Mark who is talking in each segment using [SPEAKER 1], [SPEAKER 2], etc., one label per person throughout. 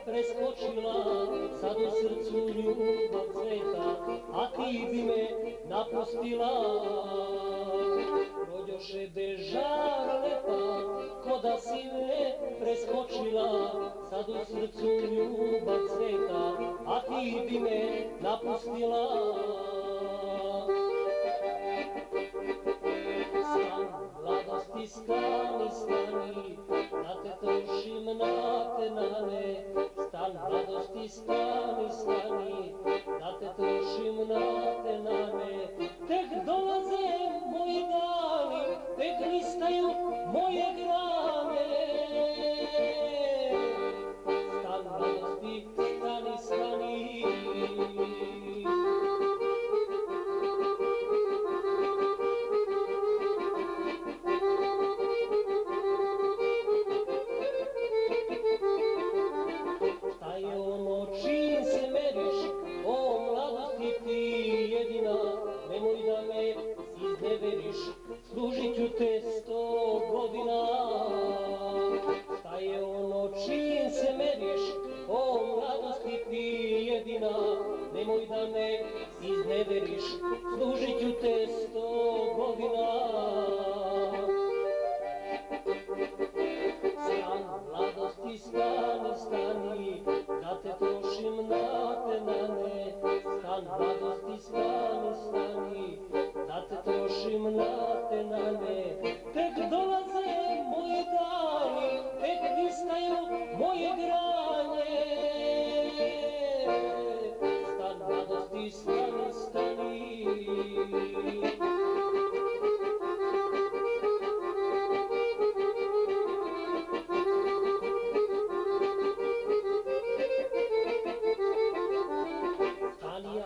[SPEAKER 1] preskočila, sad u srcu ljubav cveta, a ti bi me napustila. Prođoše dežar leta, ko da si me preskočila, sad u srcu ljubav cveta, a ti bi me napustila. Mladosti stani, stani, da te trošim na te nane. Stan mladosti stani, stani, da te trošim na te nane. Tek dolaze moji dani, tek listaju moje grane. Stan mladosti stani, stani. Čim se meriš, o mladosti ti jedina, nemoj da me izneveriš, služit ću te 100 godina. Šta je ono čim se meriš, o mladosti ti jedina, nemoj da me izneveriš, služit ću te 100 godina. Mladosti stani, stani, da te trošim na te nane. Stan mladosti stani, stani, da te trošim na te nane. Tek dolaze moji dani, tek listaju moje grane. Stan mladosti stani, stani.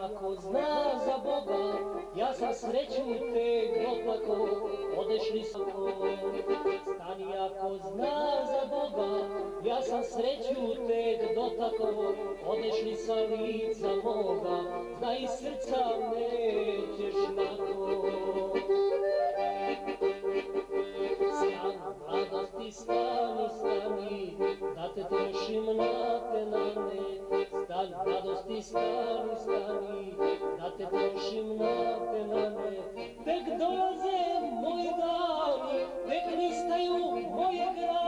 [SPEAKER 1] Ako zna za Boga, ja sam sreću tek dotakao, odešli sam ko. Stani ako zna za Boga, ja sam sreću tek dotakao, odešli sa lica moga, da iz srca nećeš na to. Stan mladosti stani, stani, da te trošim na te nane. Stan mladosti stani, stani, da te trošim na te nane. Tek dolaze moji dani, tek listaju moje grane.